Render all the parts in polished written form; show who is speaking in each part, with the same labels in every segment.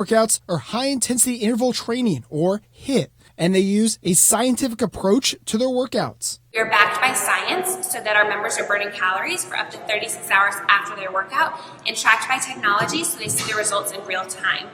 Speaker 1: Workouts are high-intensity interval training, or HIIT, and they use a scientific approach to their workouts.
Speaker 2: We are backed by science so that our members are burning calories for up to 36 hours after their workout, and tracked by technology so they see the results in real time.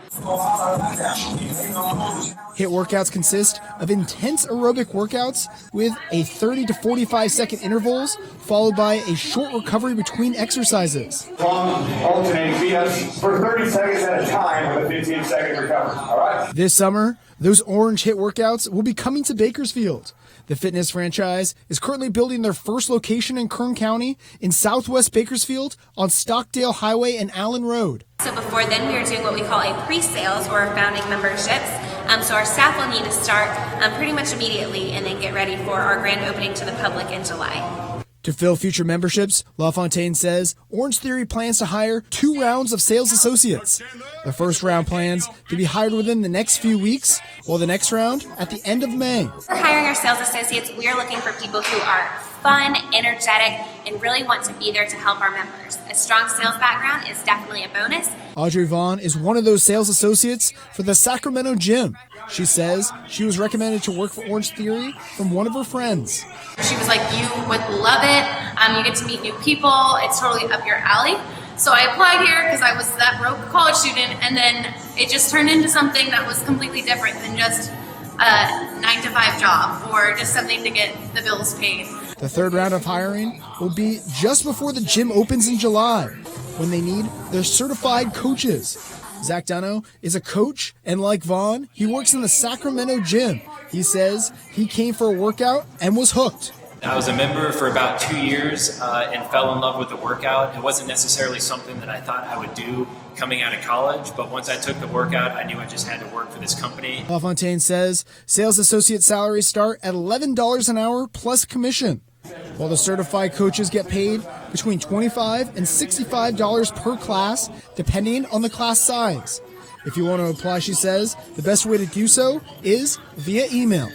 Speaker 1: HIIT workouts consist of intense aerobic workouts with a 30 to 45 second intervals, followed by a short recovery between exercises.
Speaker 3: Long alternating BS for 30 seconds at a time with a 15-second recovery. All right?
Speaker 1: This summer, those orange HIIT workouts will be coming to Bakersfield. The fitness franchise is currently building their first location in Kern County in southwest Bakersfield on Stockdale Highway and Allen Road.
Speaker 2: So before then, we are doing what we call a pre-sales or founding memberships. So our staff will need to start pretty much immediately and then get ready for our grand opening to the public in July.
Speaker 1: To fill future memberships, LaFontaine says Orange Theory plans to hire 2 rounds of sales associates. The first round plans to be hired within the next few weeks, while the next round at the end of May.
Speaker 2: For hiring our sales associates, we are looking for people who are fun, energetic, and really want to be there to help our members. A strong sales background is definitely a bonus.
Speaker 1: Audrey Vaughn is one of those sales associates for the Sacramento gym. She says she was recommended to work for Orange Theory from one of her friends.
Speaker 2: She was like, you would love it. You get to meet new people. It's totally up your alley. So I applied here because I was that broke college student, and then it just turned into something that was completely different than just a 9-to-5 job or just something to get the bills paid.
Speaker 1: The third round of hiring will be just before the gym opens in July, when they need their certified coaches. Zach Dunno is a coach, and like Vaughn, he works in the Sacramento gym. He says he came for a workout and was hooked.
Speaker 4: I was a member for about 2 years and fell in love with the workout. It wasn't necessarily something that I thought I would do coming out of college, but once I took the workout, I knew I just had to work for this company.
Speaker 1: LaFontaine says sales associate salaries start at $11 an hour plus commission, while the certified coaches get paid between $25 and $65 per class, depending on the class size. If you want to apply, she says, the best way to do so is via email.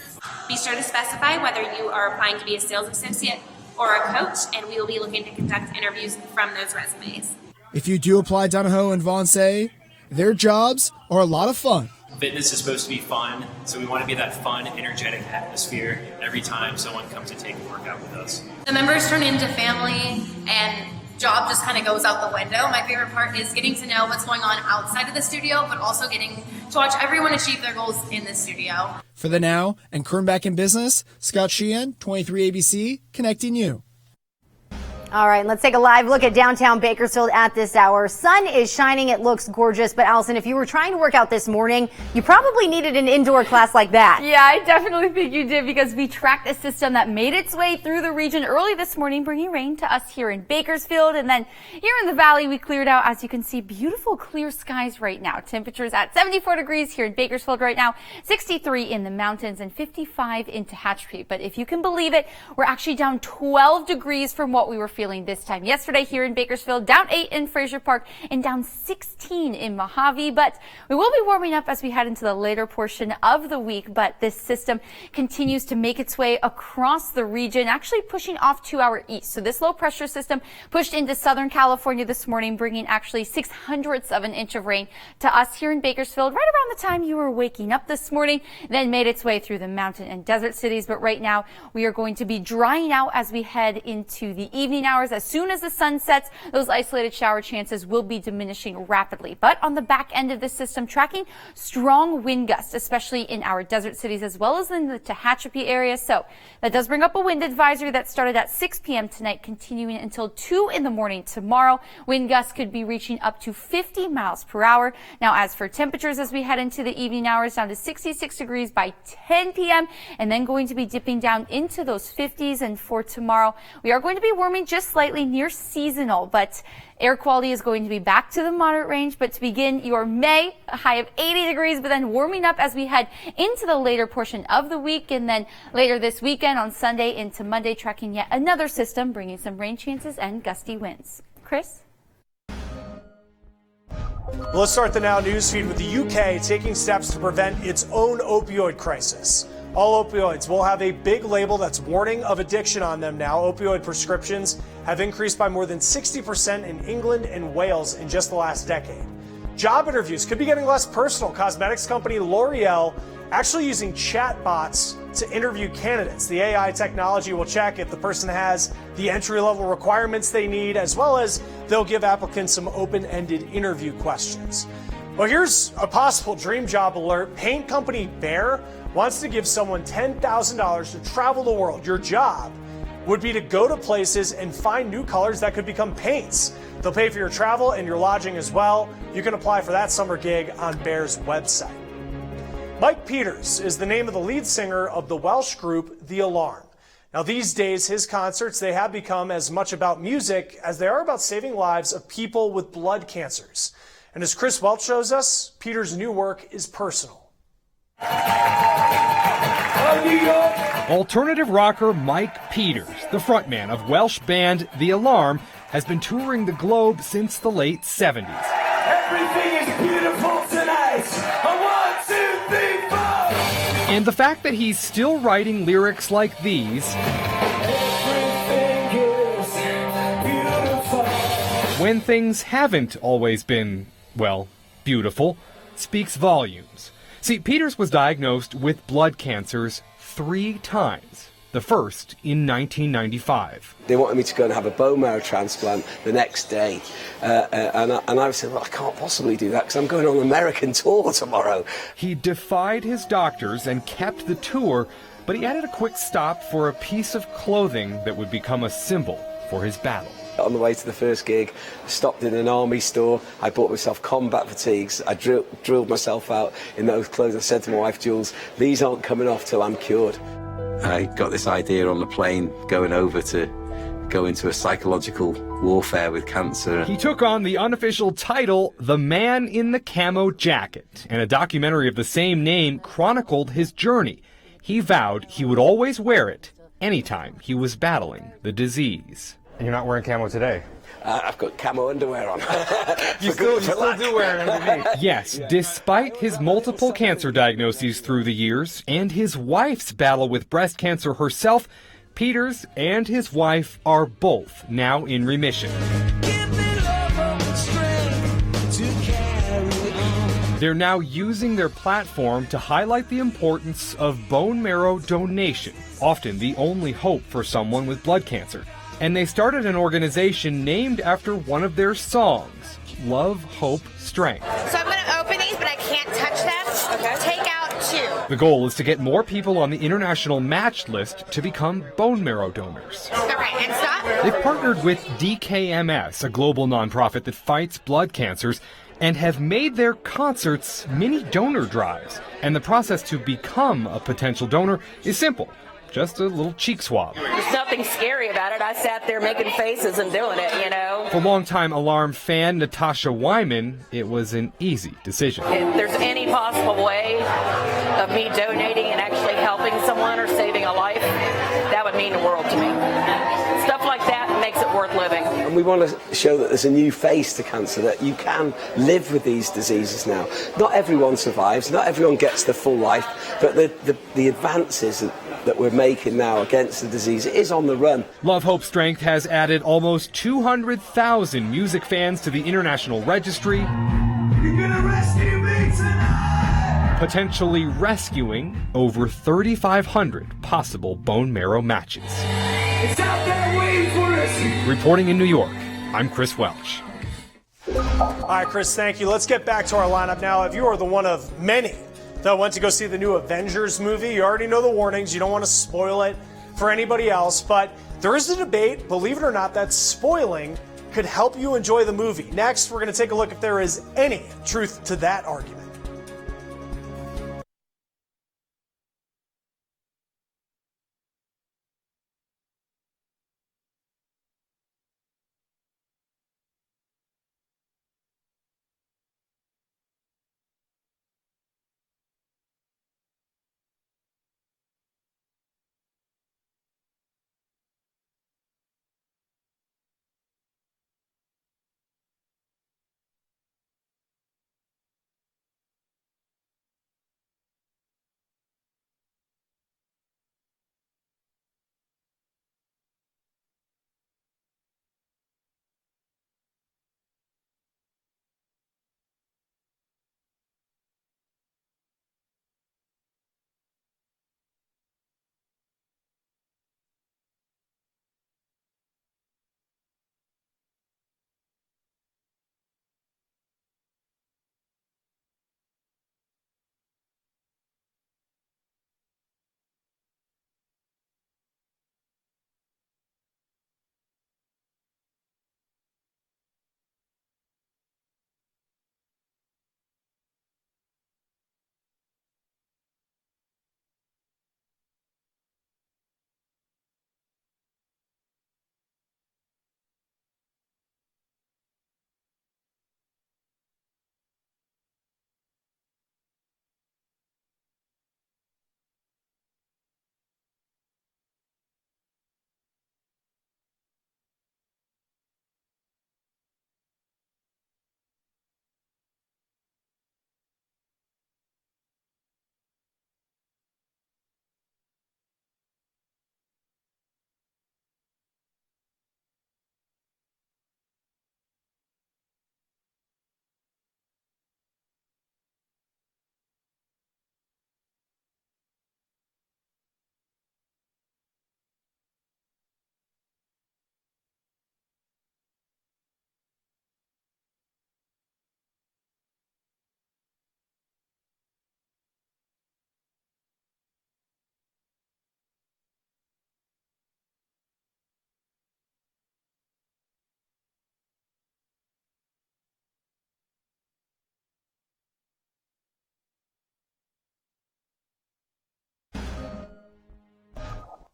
Speaker 2: Be sure to specify whether you are applying to be a sales associate or a coach, and we will be looking to conduct interviews from those resumes.
Speaker 1: If you do apply, Donahoe and Vaughn say their jobs are a lot of fun.
Speaker 4: Fitness is supposed to be fun, so we want to be that fun, energetic atmosphere every time someone comes to take a workout with us.
Speaker 2: The members turn into family, and job just kind of goes out the window. My favorite part is getting to know what's going on outside of the studio, but also getting to watch everyone achieve their goals in the studio.
Speaker 1: For the Now and Kern Back in Business, Scott Sheehan, 23 ABC, connecting you.
Speaker 5: All right, let's take a live look at downtown Bakersfield at this hour. Sun is shining. It looks gorgeous. But Allison, if you were trying to work out this morning, you probably needed an indoor class like that.
Speaker 6: Yeah, I definitely think you did, because we tracked a system that made its way through the region early this morning, bringing rain to us here in Bakersfield. And then here in the valley, we cleared out, as you can see, beautiful clear skies right now. Temperatures at 74 degrees here in Bakersfield right now, 63 in the mountains, and 55 in Tehachapi. But if you can believe it, we're actually down 12 degrees from what we were feeling this time yesterday here in Bakersfield, down 8 in Fraser Park, and down 16 in Mojave. But we will be warming up as we head into the later portion of the week. But this system continues to make its way across the region, actually pushing off to our east. So this low pressure system pushed into Southern California this morning, bringing actually 0.06 of an inch of rain to us here in Bakersfield right around the time you were waking up this morning, then made its way through the mountain and desert cities. But right now we are going to be drying out as we head into the evening hours. As soon as the sun sets, those isolated shower chances will be diminishing rapidly. But on the back end of this system, tracking strong wind gusts, especially in our desert cities as well as in the Tehachapi area. So that does bring up a wind advisory that started at 6 p.m. tonight, continuing until 2 in the morning tomorrow. Wind gusts could be reaching up to 50 miles per hour. Now, as for temperatures, as we head into the evening hours, down to 66 degrees by 10 p.m. and then going to be dipping down into those 50s. And for tomorrow, we are going to be warming just slightly, near seasonal, but air quality is going to be back to the moderate range. But to begin your May, a high of 80 degrees, but then warming up as we head into the later portion of the week, and then later this weekend on Sunday into Monday, tracking yet another system, bringing some rain chances and gusty winds. Chris?
Speaker 7: Well, let's start the Now news feed with the UK taking steps to prevent its own opioid crisis. All opioids will have a big label that's warning of addiction on them now. Opioid prescriptions have increased by more than 60% in England and Wales in just the last decade. Job interviews could be getting less personal. Cosmetics company L'Oreal actually using chatbots to interview candidates. The AI technology will check if the person has the entry-level requirements they need, as well as they'll give applicants some open-ended interview questions. Well, here's a possible dream job alert. Paint company Behr wants to give someone $10,000 to travel the world. Your job would be to go to places and find new colors that could become paints. They'll pay for your travel and your lodging as well. You can apply for that summer gig on Behr's website. Mike Peters is the name of the lead singer of the Welsh group The Alarm. Now, these days, his concerts, they have become as much about music as they are about saving lives of people with blood cancers. And as Chris Welch shows us, Peters' new work is personal.
Speaker 8: Alternative rocker Mike Peters, the frontman of Welsh band The Alarm, has been touring the globe since the late 70s.
Speaker 3: Everything is beautiful tonight. A 1, 2, 3, 4.
Speaker 8: And the fact that he's still writing lyrics like these,
Speaker 3: Everything is beautiful.
Speaker 8: when things haven't always been, well, beautiful, speaks volumes. See, Peters was diagnosed with blood cancers 3 times. The first in 1995.
Speaker 9: They wanted me to go and have a bone marrow transplant the next day. And I said, well, I can't possibly do that because I'm going on an American tour tomorrow.
Speaker 8: He defied his doctors and kept the tour, but he added a quick stop for a piece of clothing that would become a symbol for his battle.
Speaker 9: On the way to the first gig, I stopped in an army store. I bought myself combat fatigues. I drilled myself out in those clothes. I said to my wife, Jules, these aren't coming off till I'm cured. I got this idea on the plane going over to go into a psychological warfare with cancer.
Speaker 8: He took on the unofficial title, The Man in the Camo Jacket, and a documentary of the same name chronicled his journey. He vowed he would always wear it anytime he was battling the disease.
Speaker 10: And you're not wearing camo today?
Speaker 9: I've got camo underwear on.
Speaker 10: You still do wear it underneath.
Speaker 8: Yes, despite his multiple cancer diagnoses through the years and his wife's battle with breast cancer herself, Peters and his wife are both now in remission. They're now using their platform to highlight the importance of bone marrow donation, often the only hope for someone with blood cancer. And they started an organization named after one of their songs, Love, Hope, Strength.
Speaker 11: So I'm going to open these, but I can't touch them. Okay. Take out 2.
Speaker 8: The goal is to get more people on the international match list to become bone marrow donors.
Speaker 11: All right, and stop.
Speaker 8: They've partnered with DKMS, a global nonprofit that fights blood cancers, and have made their concerts mini donor drives. And the process to become a potential donor is simple. Just a little cheek swab.
Speaker 12: There's nothing scary about it. I sat there making faces and doing it, you know.
Speaker 8: For longtime Alarm fan Natasha Wyman, it was an easy decision.
Speaker 12: If there's any possible way of me donating and actually helping someone or saving a life, that would mean the world to me. Stuff like that makes it worth living.
Speaker 9: And we want to show that there's a new face to cancer, that you can live with these diseases now. Not everyone survives, not everyone gets the full life, but the advances that we're making now against the disease is on the run.
Speaker 8: Love, Hope, Strength has added almost 200,000 music fans to the international registry,
Speaker 3: You're gonna rescue me tonight.
Speaker 8: potentially rescuing over 3,500 possible bone marrow matches.
Speaker 3: It's out there waiting for us.
Speaker 8: Reporting in New York, I'm Chris Welch.
Speaker 7: All right, Chris, thank you. Let's get back to our lineup now. If you are the one of many that went to go see the new Avengers movie, you already know the warnings. You don't want to spoil it for anybody else. But there is a debate, believe it or not, that spoiling could help you enjoy the movie. Next, we're going to take a look if there is any truth to that argument.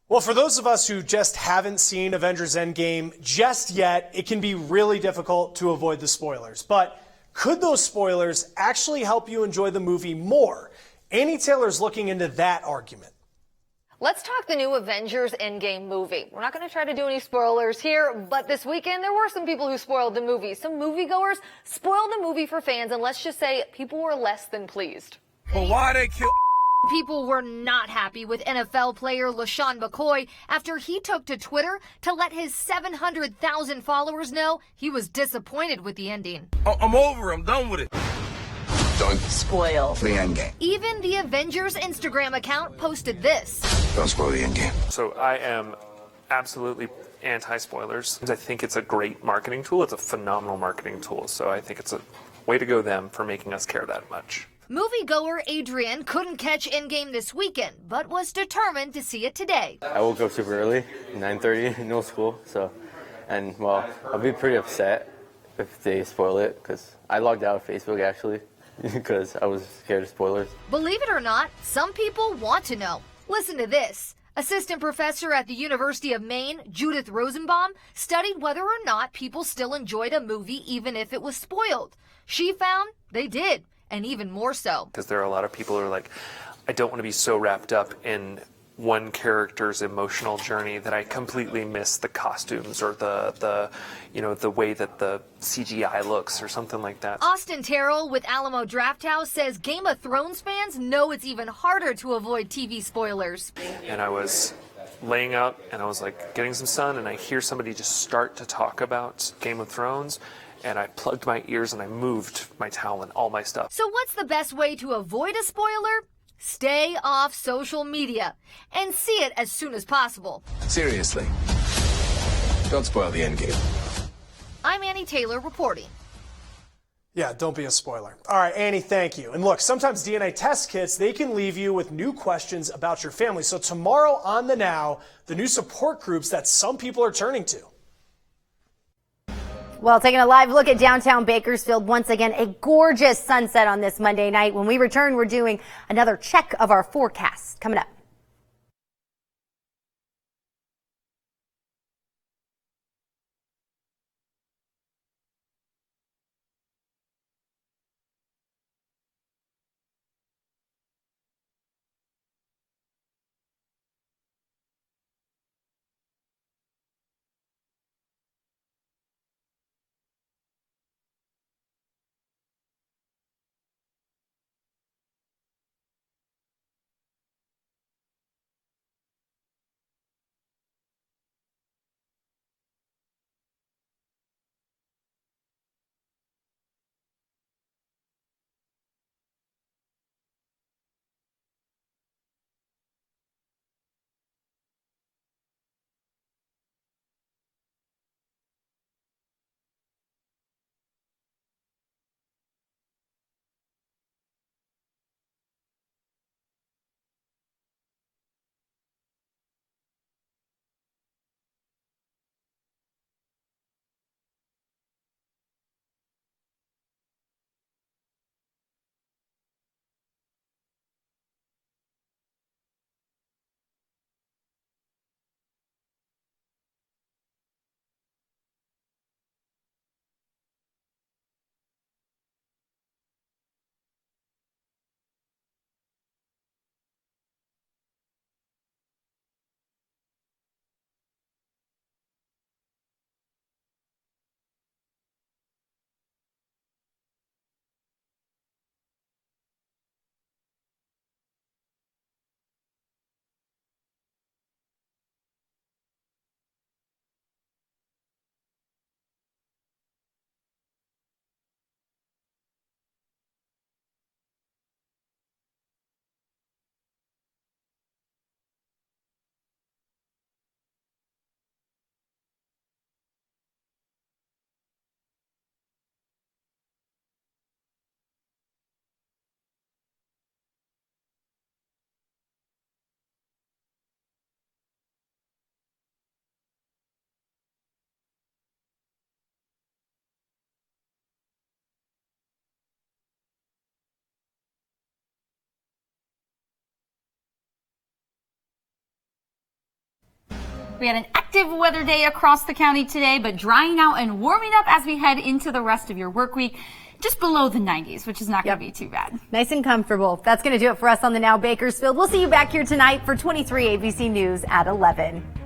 Speaker 7: Well, for those of us who just haven't seen Avengers Endgame just yet, it can be really difficult to avoid the spoilers. But could those spoilers actually help you enjoy the movie more? Annie Taylor's looking into that argument.
Speaker 13: Let's talk the new Avengers Endgame movie. We're not going to try to do any spoilers here, but this weekend there were some people who spoiled the movie. Some moviegoers spoiled the movie for fans, and let's just say people were less than pleased.
Speaker 14: But why they kill?
Speaker 13: People were not happy with NFL player LaShawn McCoy after he took to Twitter to let his 700,000 followers know he was disappointed with the ending.
Speaker 14: I'm over. I'm done with it. Don't spoil the endgame.
Speaker 13: Even the Avengers Instagram account posted this.
Speaker 14: Don't spoil the endgame.
Speaker 15: So I am absolutely anti-spoilers. I think it's a great marketing tool. It's a phenomenal marketing tool. So I think it's a way to go them for making us care that much.
Speaker 13: Moviegoer Adrian couldn't catch Endgame this weekend, but was determined to see it today.
Speaker 16: I woke up super early, 9:30, no school, and well, I'll be pretty upset if they spoil it, because I logged out of Facebook actually, because I was scared of spoilers.
Speaker 13: Believe it or not, some people want to know. Listen to this. Assistant professor at the University of Maine, Judith Rosenbaum, studied whether or not people still enjoyed a movie even if it was spoiled. She found they did. And even more so.
Speaker 15: Because there are a lot of people who are like, I don't want to be so wrapped up in one character's emotional journey that I completely miss the costumes or the way that the CGI looks or something like that.
Speaker 13: Austin Terrell with Alamo Drafthouse says Game of Thrones fans know it's even harder to avoid TV spoilers.
Speaker 15: And I was laying out and I was like getting some sun and I hear somebody just start to talk about Game of Thrones. And I plugged my ears and I moved my towel and all my stuff.
Speaker 13: So what's the best way to avoid a spoiler? Stay off social media and see it as soon as possible.
Speaker 14: Seriously, don't spoil the endgame.
Speaker 13: I'm Annie Taylor reporting.
Speaker 7: Yeah, don't be a spoiler. All right, Annie, thank you. And look, sometimes DNA test kits, they can leave you with new questions about your family. So tomorrow on The Now, the new support groups that some people are turning to.
Speaker 5: Well, taking a live look at downtown Bakersfield, once again, a gorgeous sunset on this Monday night. When we return, we're doing another check of our forecast coming up.
Speaker 6: We had an active weather day across the county today, but drying out and warming up as we head into the rest of your work week. Just below the 90s, which is not going to be too bad.
Speaker 5: Nice and comfortable. That's going to do it for us on the Now Bakersfield. We'll see you back here tonight for 23 ABC News at 11.